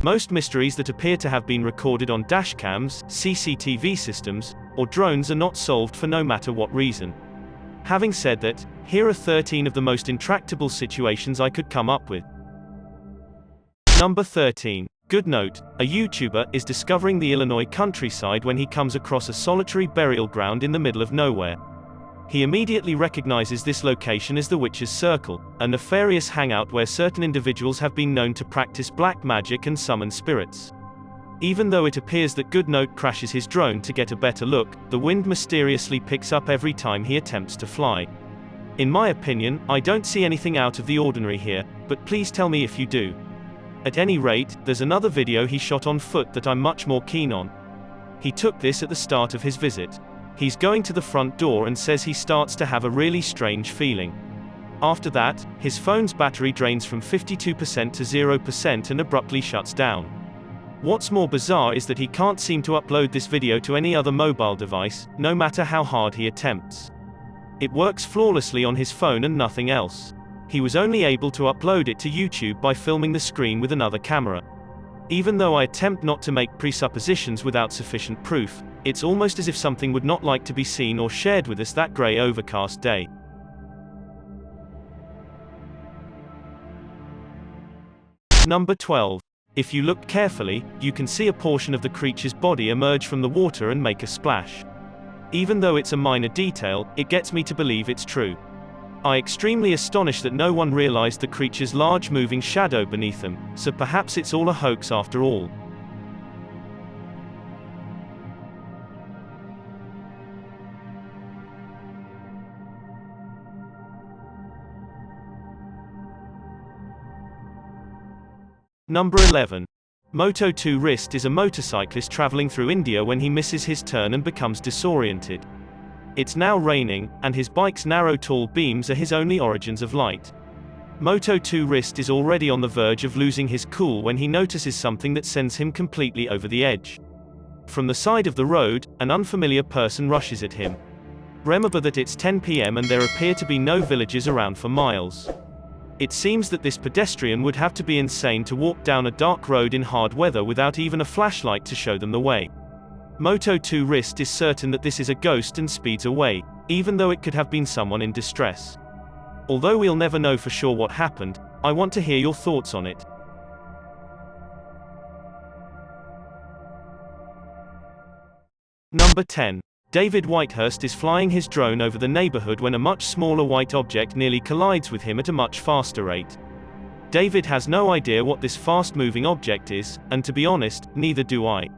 Most mysteries that appear to have been recorded on dashcams, CCTV systems, or drones are not solved for no matter what reason. Having said that, here are 13 of the most intractable situations I could come up with. Number 13. Good note, a YouTuber is discovering the Illinois countryside when he comes across a solitary burial ground in the middle of nowhere. He immediately recognizes this location as the Witch's Circle, a nefarious hangout where certain individuals have been known to practice black magic and summon spirits. Even though it appears that Goodnote crashes his drone to get a better look, the wind mysteriously picks up every time he attempts to fly. In my opinion, I don't see anything out of the ordinary here, but please tell me if you do. At any rate, there's another video he shot on foot that I'm much more keen on. He took this at the start of his visit. He's going to the front door and says he starts to have a really strange feeling. After that, his phone's battery drains from 52% to 0% and abruptly shuts down. What's more bizarre is that he can't seem to upload this video to any other mobile device, no matter how hard he attempts. It works flawlessly on his phone and nothing else. He was only able to upload it to YouTube by filming the screen with another camera. Even though I attempt not to make presuppositions without sufficient proof, it's almost as if something would not like to be seen or shared with us that grey overcast day. Number 12. If you look carefully, you can see a portion of the creature's body emerge from the water and make a splash. Even though it's a minor detail, it gets me to believe it's true. I'm extremely astonished that no one realized the creature's large moving shadow beneath them, so perhaps it's all a hoax after all. Number 11. Moto2Wrist is a motorcyclist traveling through India when he misses his turn and becomes disoriented. It's now raining, and his bike's narrow tall beams are his only origins of light. Moto2Wrist is already on the verge of losing his cool when he notices something that sends him completely over the edge. From the side of the road, an unfamiliar person rushes at him. Remember that it's 10 p.m. and there appear to be no villages around for miles. It seems that this pedestrian would have to be insane to walk down a dark road in hard weather without even a flashlight to show them the way. Moto2Wrist is certain that this is a ghost and speeds away, even though it could have been someone in distress. Although we'll never know for sure what happened, I want to hear your thoughts on it. Number 10. David Whitehurst is flying his drone over the neighborhood when a much smaller white object nearly collides with him at a much faster rate. David has no idea what this fast-moving object is, and to be honest, neither do I.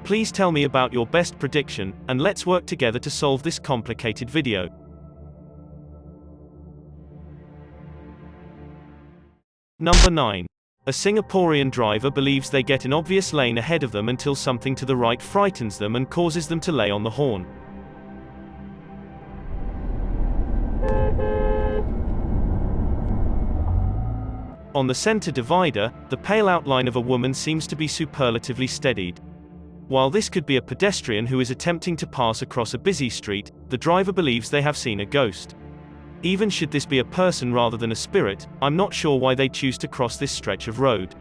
Please tell me about your best prediction, and let's work together to solve this complicated video. Number 9. A Singaporean driver believes they get an obvious lane ahead of them until something to the right frightens them and causes them to lay on the horn. On the center divider, the pale outline of a woman seems to be superlatively steadied. While this could be a pedestrian who is attempting to pass across a busy street, the driver believes they have seen a ghost. Even should this be a person rather than a spirit, I'm not sure why they choose to cross this stretch of road.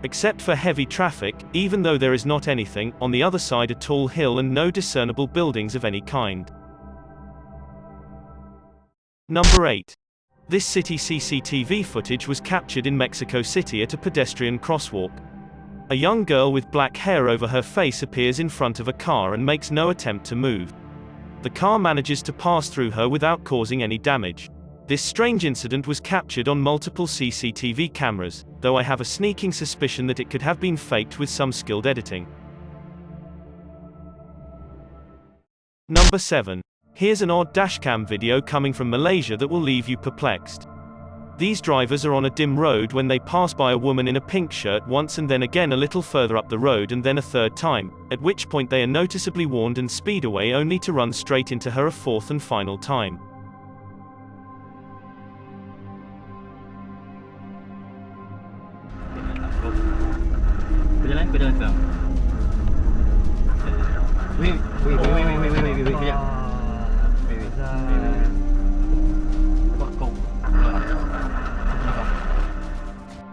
Except for heavy traffic, even though there is not anything, on the other side a tall hill and no discernible buildings of any kind. Number 8. This city CCTV footage was captured in Mexico City at a pedestrian crosswalk. A young girl with black hair over her face appears in front of a car and makes no attempt to move. The car manages to pass through her without causing any damage. This strange incident was captured on multiple CCTV cameras, though I have a sneaking suspicion that it could have been faked with some skilled editing. Number 7. Here's an odd dashcam video coming from Malaysia that will leave you perplexed. These drivers are on a dim road when they pass by a woman in a pink shirt once and then again a little further up the road and then a third time, at which point they are noticeably warned and speed away only to run straight into her a fourth and final time.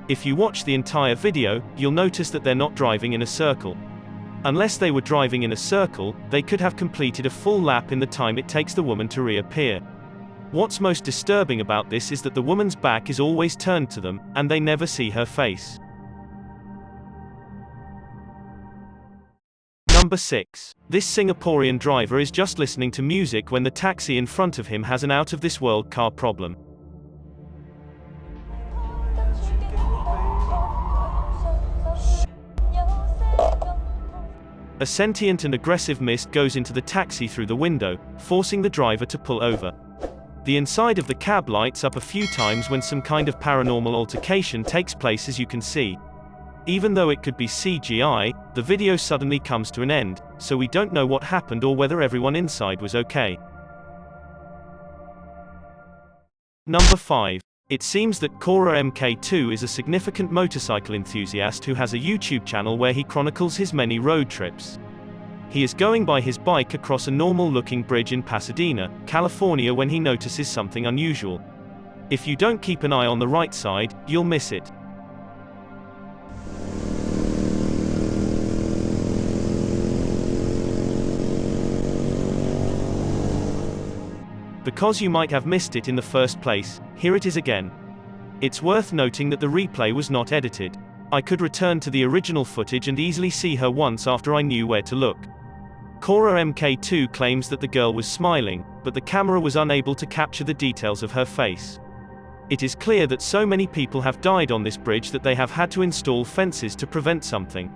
If you watch the entire video, you'll notice that they're not driving in a circle. Unless they were driving in a circle, they could have completed a full lap in the time it takes the woman to reappear. What's most disturbing about this is that the woman's back is always turned to them, and they never see her face. Number 6. This Singaporean driver is just listening to music when the taxi in front of him has an out-of-this-world car problem. A sentient and aggressive mist goes into the taxi through the window, forcing the driver to pull over. The inside of the cab lights up a few times when some kind of paranormal altercation takes place, as you can see. Even though it could be CGI, the video suddenly comes to an end, so we don't know what happened or whether everyone inside was okay. Number 5. It seems that Cora MK2 is a significant motorcycle enthusiast who has a YouTube channel where he chronicles his many road trips. He is going by his bike across a normal-looking bridge in Pasadena, California when he notices something unusual. If you don't keep an eye on the right side, you'll miss it. Because you might have missed it in the first place, here it is again. It's worth noting that the replay was not edited. I could return to the original footage and easily see her once after I knew where to look. Cora MK2 claims that the girl was smiling, but the camera was unable to capture the details of her face. It is clear that so many people have died on this bridge that they have had to install fences to prevent something.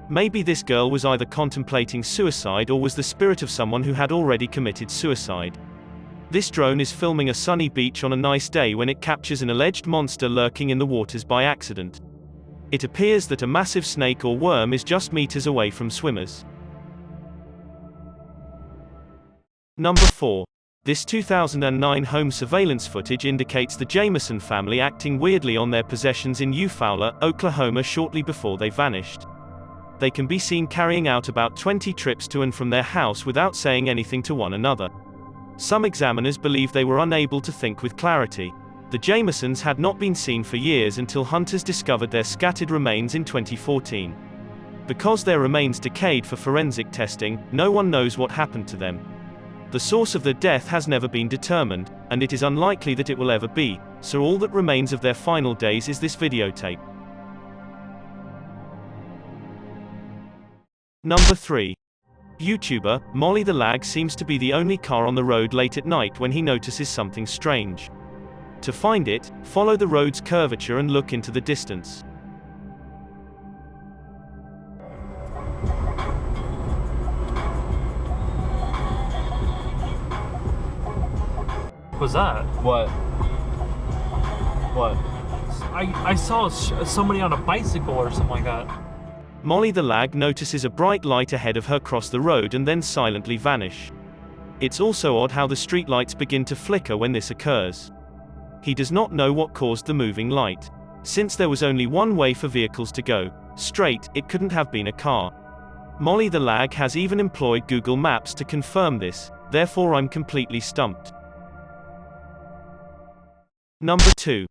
Maybe this girl was either contemplating suicide or was the spirit of someone who had already committed suicide. This drone is filming a sunny beach on a nice day when it captures an alleged monster lurking in the waters by accident. It appears that a massive snake or worm is just meters away from swimmers. Number 4. This 2009 home surveillance footage indicates the Jameson family acting weirdly on their possessions in Eufaula, Oklahoma shortly before they vanished. They can be seen carrying out about 20 trips to and from their house without saying anything to one another. Some examiners believe they were unable to think with clarity. The Jamesons had not been seen for years until hunters discovered their scattered remains in 2014. Because their remains decayed for forensic testing, no one knows what happened to them. The source of their death has never been determined, and it is unlikely that it will ever be, so all that remains of their final days is this videotape. Number 3. YouTuber, Molly the Lag seems to be the only car on the road late at night when he notices something strange. To find it, follow the road's curvature and look into the distance. What was that? What? What? I saw somebody on a bicycle or something like that. Molly the Lag notices a bright light ahead of her cross the road and then silently vanish. It's also odd how the streetlights begin to flicker when this occurs. He does not know what caused the moving light. Since there was only one way for vehicles to go, straight, it couldn't have been a car. Molly the Lag has even employed Google Maps to confirm this, therefore I'm completely stumped. Number 2.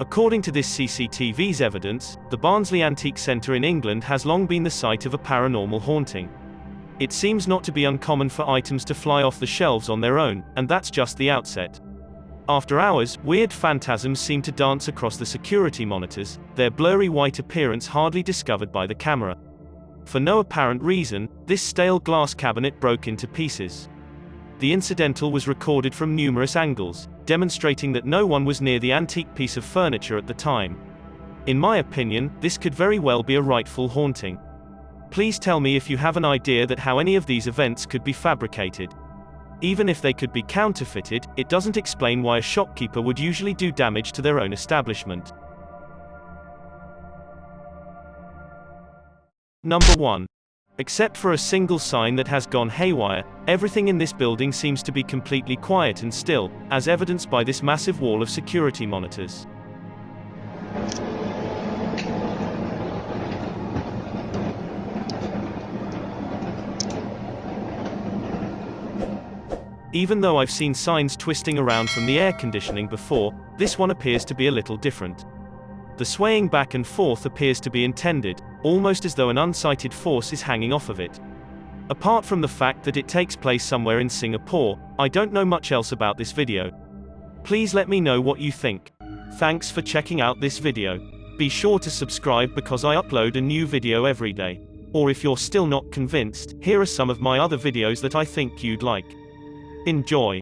According to this CCTV's evidence, the Barnsley Antique Centre in England has long been the site of a paranormal haunting. It seems not to be uncommon for items to fly off the shelves on their own, and that's just the outset. After hours, weird phantasms seem to dance across the security monitors, their blurry white appearance hardly discovered by the camera. For no apparent reason, this stale glass cabinet broke into pieces. The incidental was recorded from numerous angles, demonstrating that no one was near the antique piece of furniture at the time. In my opinion, this could very well be a rightful haunting. Please tell me if you have an idea that how any of these events could be fabricated. Even if they could be counterfeited, it doesn't explain why a shopkeeper would usually do damage to their own establishment. Number 1. Except for a single sign that has gone haywire, everything in this building seems to be completely quiet and still, as evidenced by this massive wall of security monitors. Even though I've seen signs twisting around from the air conditioning before, this one appears to be a little different. The swaying back and forth appears to be intended, almost as though an unsighted force is hanging off of it. Apart from the fact that it takes place somewhere in Singapore, I don't know much else about this video. Please let me know what you think. Thanks for checking out this video. Be sure to subscribe because I upload a new video every day. Or if you're still not convinced, here are some of my other videos that I think you'd like. Enjoy.